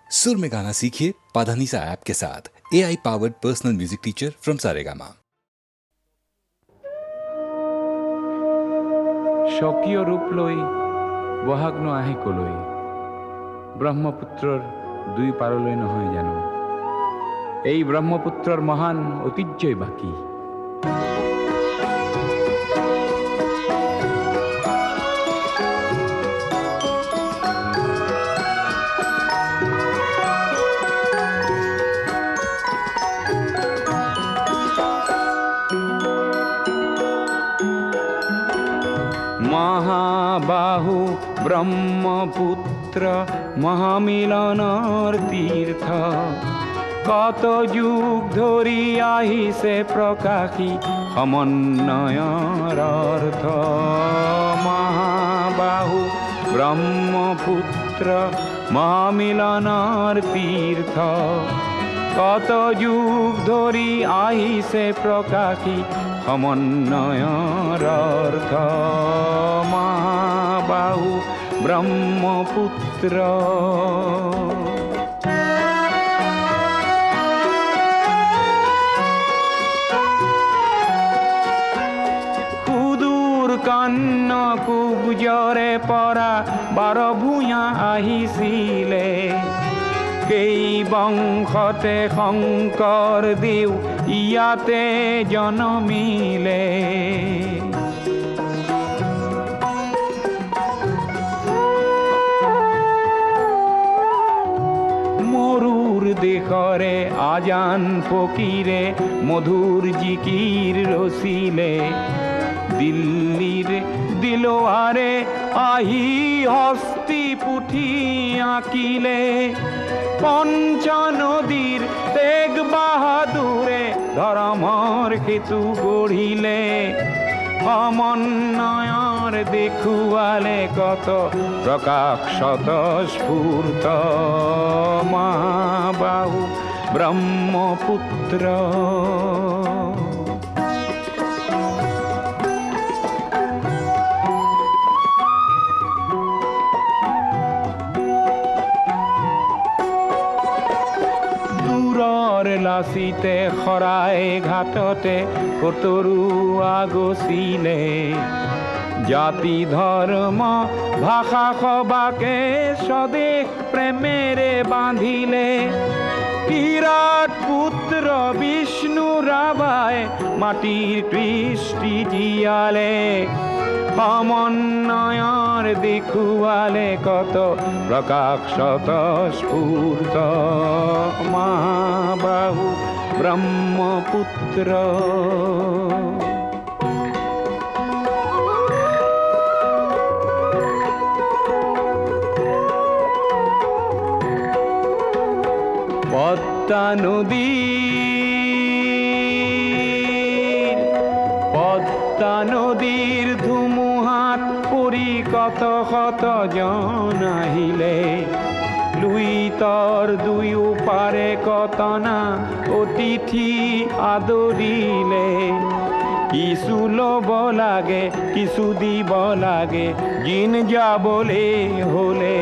सुर में गाना सीखिए पाधानीसा ऐप के साथ। AI powered personal music teacher from Saregama. স্বকীয় ৰূপ লৈ বহাগ ন আহে কলৈ, ব্ৰহ্মপুত্ৰৰ দুই পাৰলৈ নহয় জানো। এই ব্ৰহ্মপুত্ৰৰ মহান ঐতিহ্যই বাকী। মহাবাহু ব্ৰহ্মপুত্ৰ মহামিলনৰ তীৰ্থ, কত যুগ ধৰি আহিছে প্ৰকাশী সমন্বয়ৰ অৰ্থ। মহাবাহু ব্ৰহ্মপুত্ৰ মহামিলনৰ তীৰ্থ, কত যুগ ধৰি আহিছে প্ৰকাশী সমন্বয়ৰ অৰ্থ। মহাবাহু ব্ৰহ্মপুত্ৰ। সুদূৰ কন্যকুব্জৰে পৰা 12 ভূঞা আহিছিলে, সেই বংশতে শংকৰ দেৱ ইয়াতে জনমিলে। মৰুৰ দেশৰে আজান ফকীৰে মধুৰ জিকিৰ ৰচিলে, দিল্লীৰ দিলৱাৰে আহি হস্তি পুথি আঁকিলে। পঞ্চনদীৰ তেগ বাহাদুৰে ধৰ্মৰ সেতু গঢ়িলে, সমন্বয়ৰ দেখুৱালে কত প্ৰকাশ স্বতঃস্ফূৰ্ত। মহাবাহু ব্ৰহ্মপুত্ৰ। লাচিতে শৰাই ঘাটতে কতৰুৱা গছিলে, জাতি ধৰ্ম ভাষা সবাকে স্বদেশ প্ৰেমেৰে বান্ধিলে। বিৰাট পুত্ৰ বিষ্ণু ৰাভাই মাটিৰ কৃষ্টি জীয়ালে, সমন্বয়ৰ দেখুৱালে কত প্ৰকাশ স্বতঃস্ফূৰ্ত। মহাবাহু ব্ৰহ্মপুত্ৰ। পদ্মা নদীৰ ধুমুহাত পৰি কত শত জন আহিলে, লুইতৰ দুয়োপাৰে কতনা অতিথি আদৰিলে। কিছু ল'ব লাগে কিছু দিব লাগে, জিন যাবলে হলে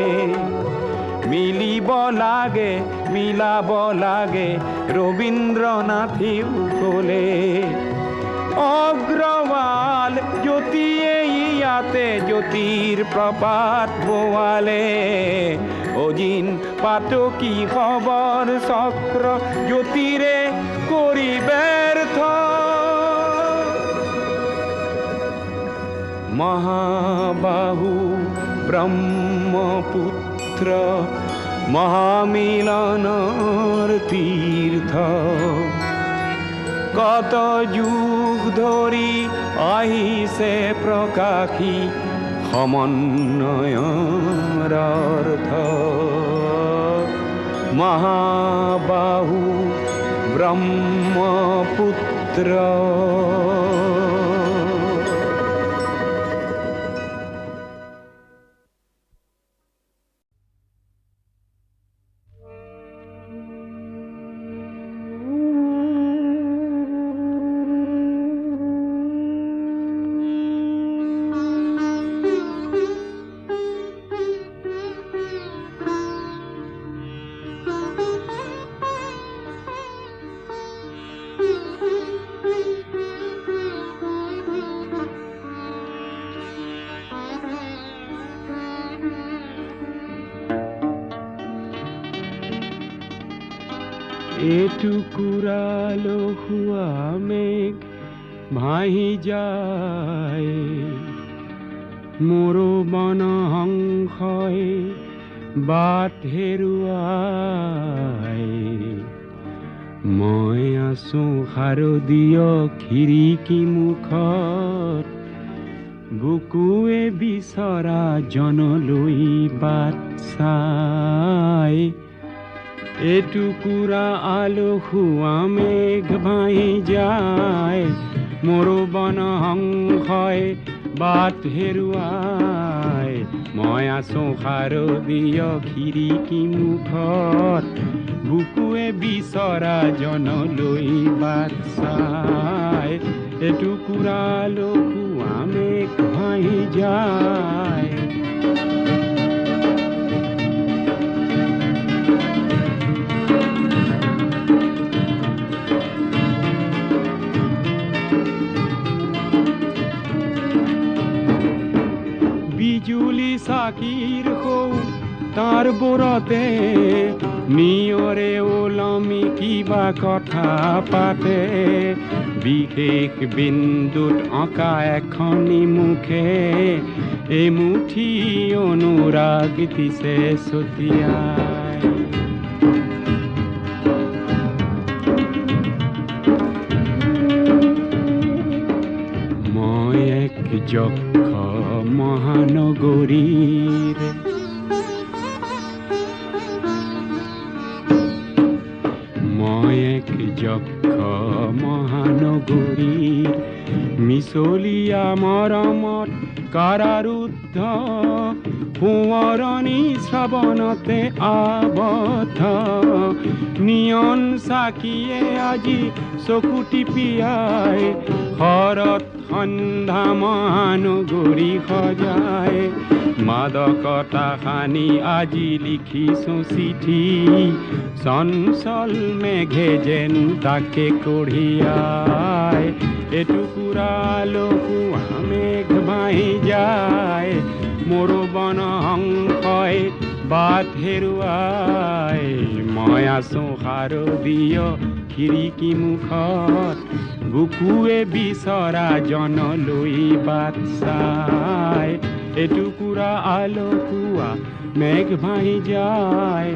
মিলিব লাগে মিলাব লাগে, ৰবীন্দ্ৰনাথেও ক'লে। অগ্ৰৱাল জ্যোতিয়ে ইয়াতে জ্যোতিৰ প্ৰপাত বোৱালে, অজিন পাতকী খবৰ চক্ৰ জ্যোতিৰে কৰি ব্যৰ্থ। মহাবাহু ব্ৰহ্মপুত্ৰ মহামিলনৰ তীৰ্থ, কত যুগ ধৰি আহিছে প্ৰকাশী সমন্বয়ৰ অৰ্থ। মহাবাহু ব্ৰহ্মপুত্ৰ। এটুকুৰালো হুয়া মেঘ ভাহি যায় মোৰো বন হংসই বাট হেৰুৱাই মই আছো শাৰদীয় খিৰিকী মুখত বুকুৱে বিচৰা জনলৈ বাট চাই এটুকুৰা আলসুৱা মেঘ ভাহি যায় মোৰো বন হংসই বাট হেৰুৱাই মই আছো শাৰদীয় খিৰিকী মুখত বুকুৱে বিচৰা জনলৈ বাট চাই এটুকুৰা আলসুৱা মেঘ ভাহি যায় বিজুলি চাকিৰ সৌ তাৰ বোৰতে নিয়ৰে ওলমি কিবা কথা পাতে বিশেষ বিন্দুত অঁকা এখনি মুখে এমুঠি অনুৰাগ দিছে ছটিয়াই মই এক যক্ষ মহানগৰীৰ মই এক যক্ষ মহানগৰীৰ মিছলীয়া মৰমত কাৰাৰুদ্ধ সোঁৱৰণি শ্ৰাৱণতে আবদ্ধ নিয়ন চাকিয়ে আজি চকু টিপিয়াই শৰৎ সন্ধ্যা মহানগৰী সজায় মাদকতা সানি আজি লিখিছো চিঠি চঞ্চল মেঘে যেন তাকে কঢ়িয়াই এটুকুৰা আলসুৱা মেঘ ভাহি যায় মোৰো বন হংসই বাট হেৰুৱাই মই আছো শাৰদীয় খিৰিকী মুখত বুকুৱে বিচৰা জনলৈ বাট চাই এটুকুৰা আলসুৱা মেঘ ভাহি যায়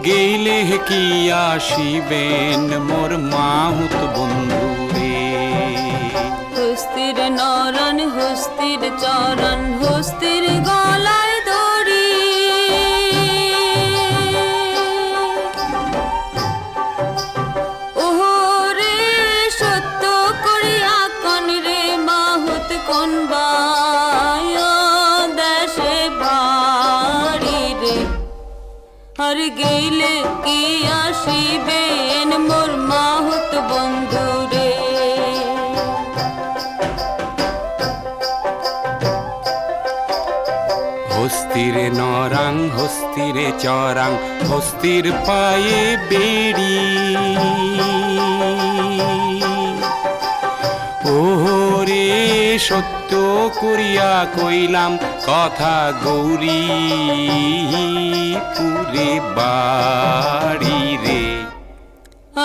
গেলে কি আসিবেন মোর মাহুত বন্ধু রে হস্তির নরন হস্তির চরণ হস্তির গলায় দড়ি ওহরে সত্য করিয়া কন রে মাহুত কোন বায় দেশে বাড়ি রে আর গেলে কি আসিবেন মোর মাহুত বন্ধু রে হস্তিরে নরাং হস্তিরে চরাং হস্তির পায়ে বেড়ি ওরে সত্য করিয়া কইলাম কথা গৌরী পুরে বাড়ি রে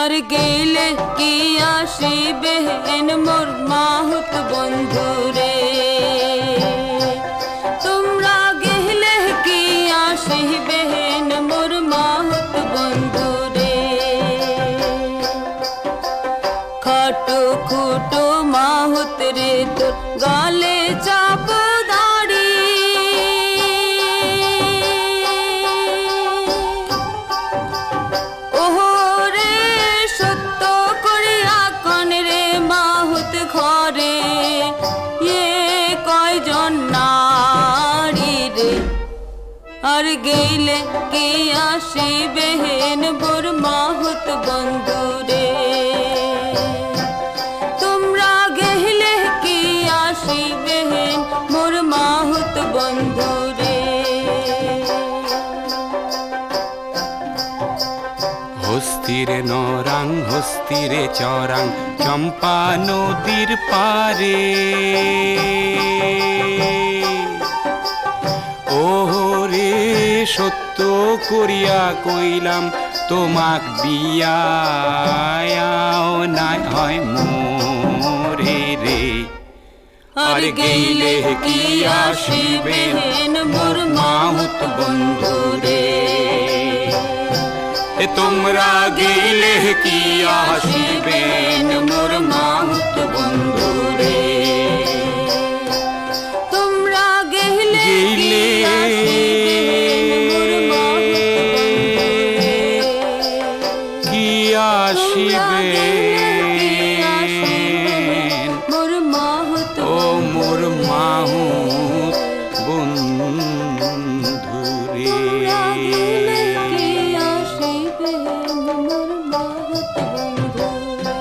আর গেলে কি আসিবেন মোর মাহুত বন্ধু রে তোমরা গেলে কি আসিবেন মোর মাহুত বন্ধু রে খাটো খুটো মাহুত রে তোর গালে চাপ দাড়ি ওহরে সত্য করিয়া কন রে মাহুত ঘরে কয়জন না আর গেলে কি আসিবে হেন মোর মাহুত বন্ধুরে তোমরা গেলে কি আসিবে হেন মোর মাহুত বন্ধুরে হস্তিরে নরাং হস্তিরে চরাং চম্পা নদীর পারে ওরে সত্য করিয়া কইলাম তোমাক বিয়াও নাই হয় মোরে রে আর গেলে কি আসিবে হেন মোর মাহুত বন্ধুরে তোমরা গেলে কি আসিবেন মোর মাহুত বন্ধুরে তোমরা গেলে কি আসিবেন মোর মাহুত ও মোর মাহুত বন্ধুরে কি আসিবে মোর মাহুত বন্ধুরে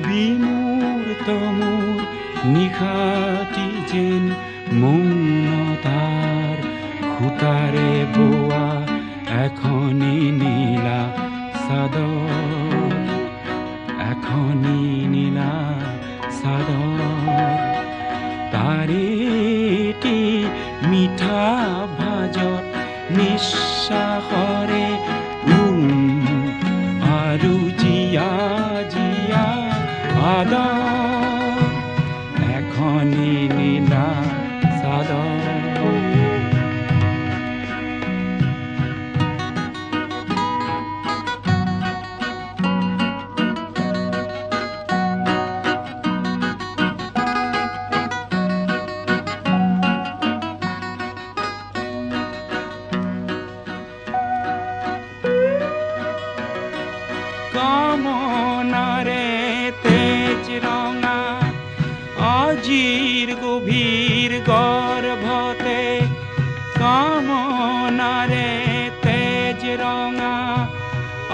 বিমূর্ত মোর নিশাটি যেন মৌনতার খুতারে বোৱা এখনি নীলা চাদৰ এখনি নীলা চাদৰ তাৰেটি মিঠা ভাজত নিশ্বাসৰে আৰু জিয়া জিয়া আদৰ এখনি নীলা চাদৰ কামনাৰে তেজ ৰঙা আজিৰ গভীৰ গৰ্ভতে কামনাৰে তেজ ৰঙা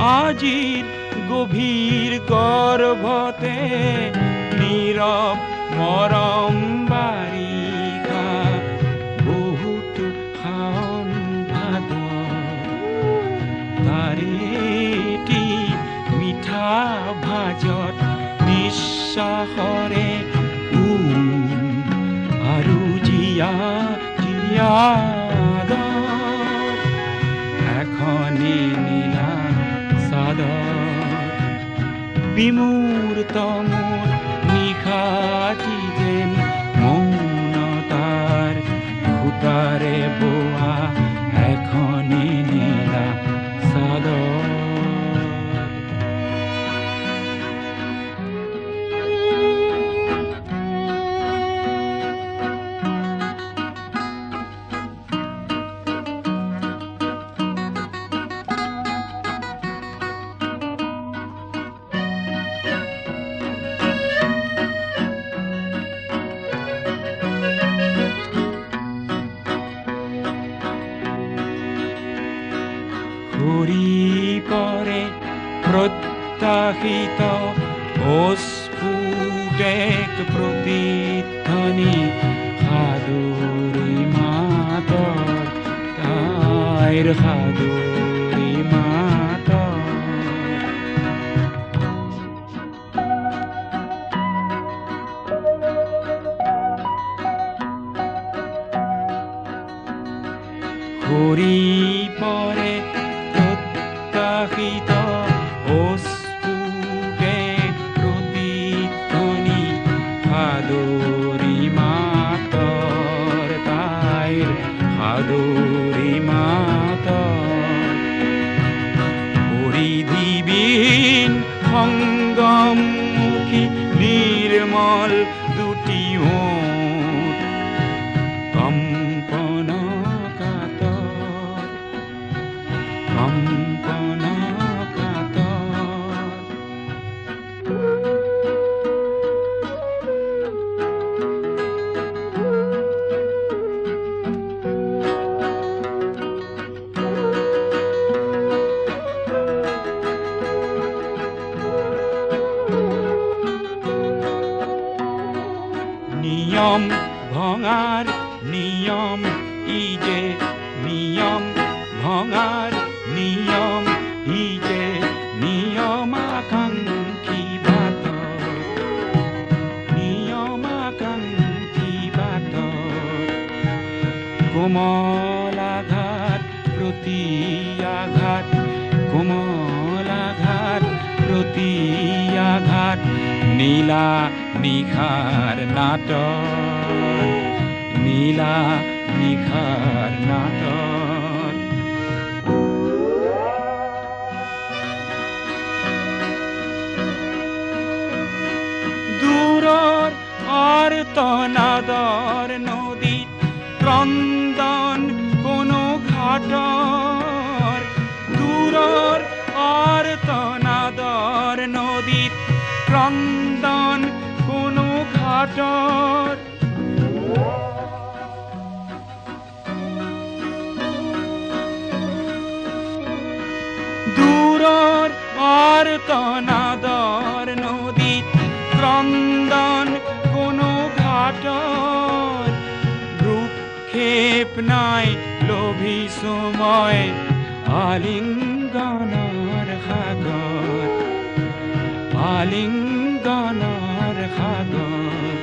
আজিৰ গভীৰ গৰ্ভতে নীৰৱ মৰম বাৰিষা বহুতো শাওণ ভাদ তাৰেটি মিঠা ভাজত নিশ্বাসৰে আৰু জিয়া জিয়া এখনি নীলা চাদৰ বিমূৰ্ত মোৰ নিশাটি যেন মৌনতাৰ খুতাৰে বোৱা এখনি নীলা চাদৰ ঘূৰি পৰে প্ৰত্যাশিত অস্ফুটেক প্ৰতিধ্বনি সাদৰী মাতৰ তাইৰ সাদৰী মাতৰ ঘূৰি পৰে প্ৰত্যাশিত অস্ফুটে প্ৰতিধ্বনি সাদৰী মাতৰ তাইৰ সাদৰী মাতৰ পৰিধিবিহীন সংগমমুখী নিৰ্মল দুটি ওঠ কম্পন নিয়ম ভঙাৰ নিয়ম ইজে নিয়ম ভঙাৰ নিয়ম ইজে নিয়মাকাংক্ষী বাটৰ নিয়মাকাংক্ষী বাটৰ কোমলাঘাত প্ৰতি আঘাত কোমলাঘাত প্ৰতি আঘাত নীলা নিশাৰ নাটৰ নীলা নিশাৰ নাটৰ দূৰৰ আৰ্তনাদৰ নদীত ক্ৰন্দন কোনো ঘাটৰ দূৰৰ আৰ্তনাদৰ নদীত ক্ৰন্দন কোনো ঘাটৰ দূৰৰ আৰ্তনাদৰ নদীত ক্ৰন্দন কোনো ঘাটৰ ভ্ৰূক্ষেপ নাই লভিছো মই আলিংগনৰ সাগৰ আলিংগনৰ সাগৰ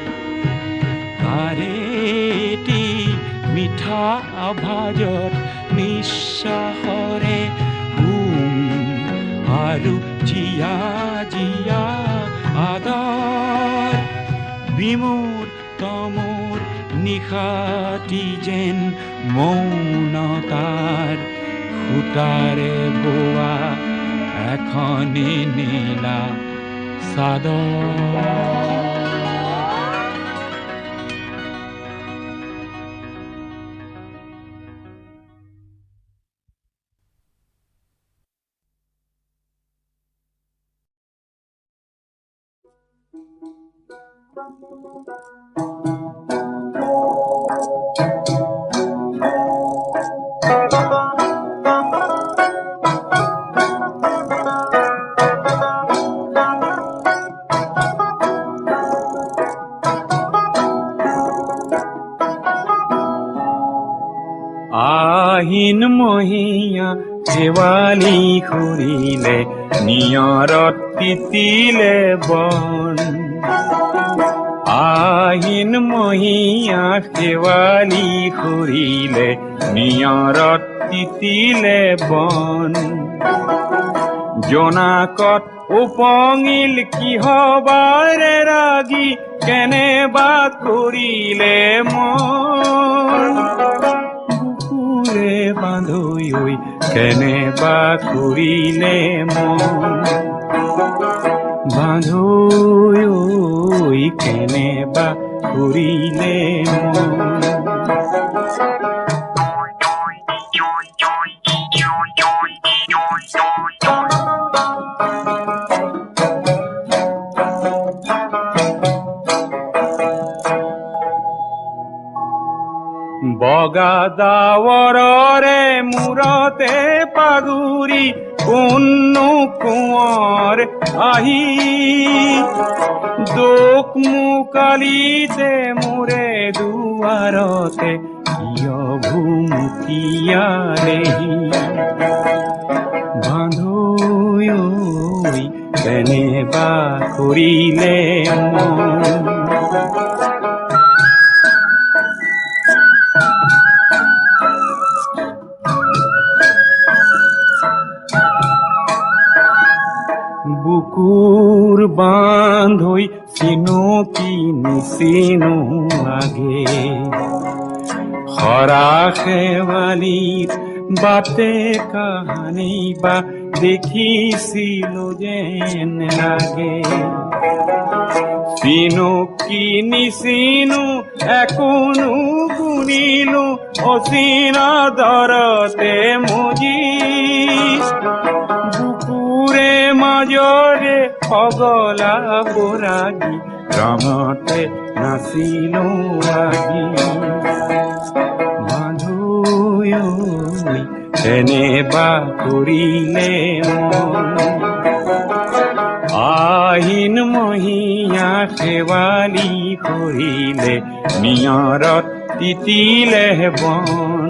কাৰেটি মিঠা আভাজত নিশ্বাসৰে আৰু জিয়া জিয়া আদৰ বিমূৰ তমূৰ নিশাটি যেন মৌনতাৰ সূতাৰে বোৱা এখনি নীলা চাদৰ আহিন মহীয়া শেৱালি খুৰিলে নিয়ৰত তিতিলে বন আহিন মহীয়া শেৱালি খুৰিলে নিয়ৰত তিতিলে বন জোনাকত উপঙিল কিহবাৰে ৰাগি কেনেবা কৰিলে মন বুকুৰে বান্ধৈ কেনেবা কৰিলে মন বান্ধৈ কেনেবা কৰিলে মন বগা ডাৱৰৰে মূৰতে পাগুৰি কোনো কোঁৱৰ আহি দুখ মুকালিছে মোৰে দুৱাৰতে কিয় ভুমুকিয়ালেহি কেনেবা কৰিলে মন বুকুৰ বান্ধৈ চিনো কি নিচিনো আগে হৰা শেৱালিৰ বাটে কাহানি বা দেখিছিলো যেন লাগে চিনো কি নিচিনো এখনো গুণিলো অচিনা দৰতে মজি বুকুৰে মাজৰে পগলা বৰাগী ৰঙতে নাচিলো আজি মাধুই কেনেবা কৰিলে মন আহিন মহীয়া শেৱালি কৰিলে নিয়ৰত তিতিলে বন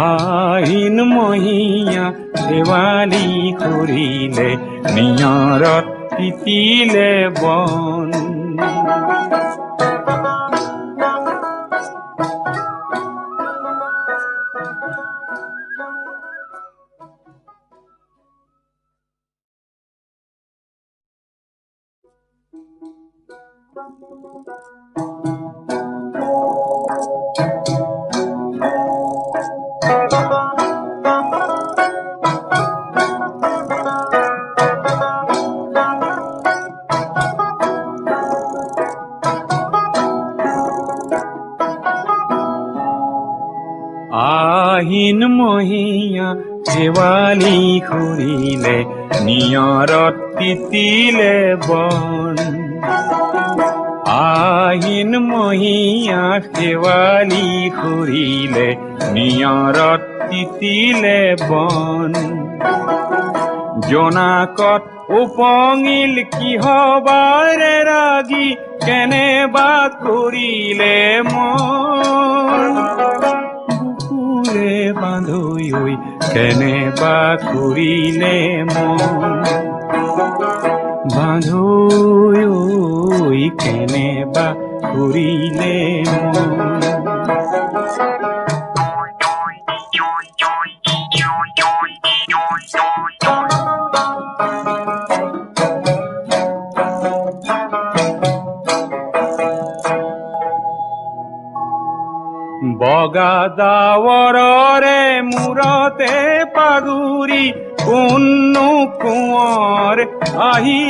আহিন মহীয়া শেৱালি কৰিলে নিয়ৰত তিতিলে বন আহিন মহীয়া শেৱালি কৰিলে নিয়ৰত তিতিলে বন আহিন মহীয়া শেৱালি কৰিলে নিয়ৰত তিতিলে বন জোনাকত উপঙিল কিহবাৰে ৰাগি কেনেবা কৰিলে মন বুকুৰে বান্ধৈ কেনেবা কৰিলে মন বান্ধৈ কেনেবা কৰিলে মন বগা ডাৱৰৰে মূৰতে পাগুৰি কোনো কোঁৱৰ আহি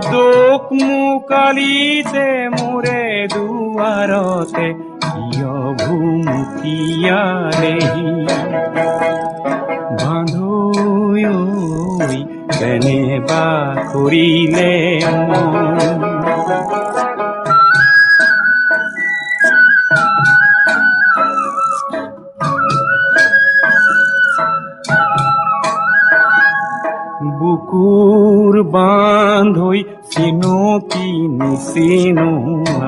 দুখ মুকালিছে মোৰে দুৱাৰতে কিয় ভুমুকিয়ালেহি বান্ধৈ কেনেবা কৰিলে মন বুকুৰ বান্ধৈ চিনো কি নিচিনো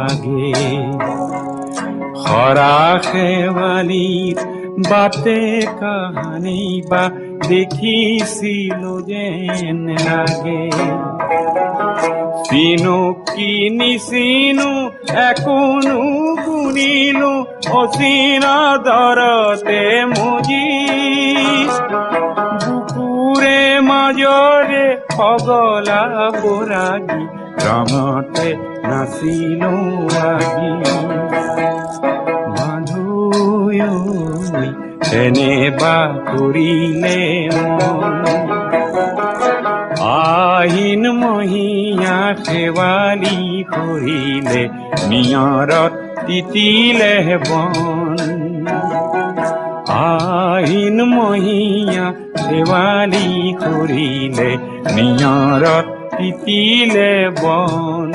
আগে হৰা শেৱালিৰ বাটে কাহানি বা দেখিছিলো যেন লাগে চিনো কি নিচিনো এখনো গুণিলো অচিনা দৰতে মজি বুকুৰে মাজৰে পগলা বৰাগী ৰঙতে নাচিলো আজি মাধুই কেনেবা কৰিলে মন আহিন মহীয়া শেৱালি কৰিলে নিয়ৰত তিতিলে বন আহিন মহীয়া শেৱালি কৰিলে নিয়ৰত তিতিলে বন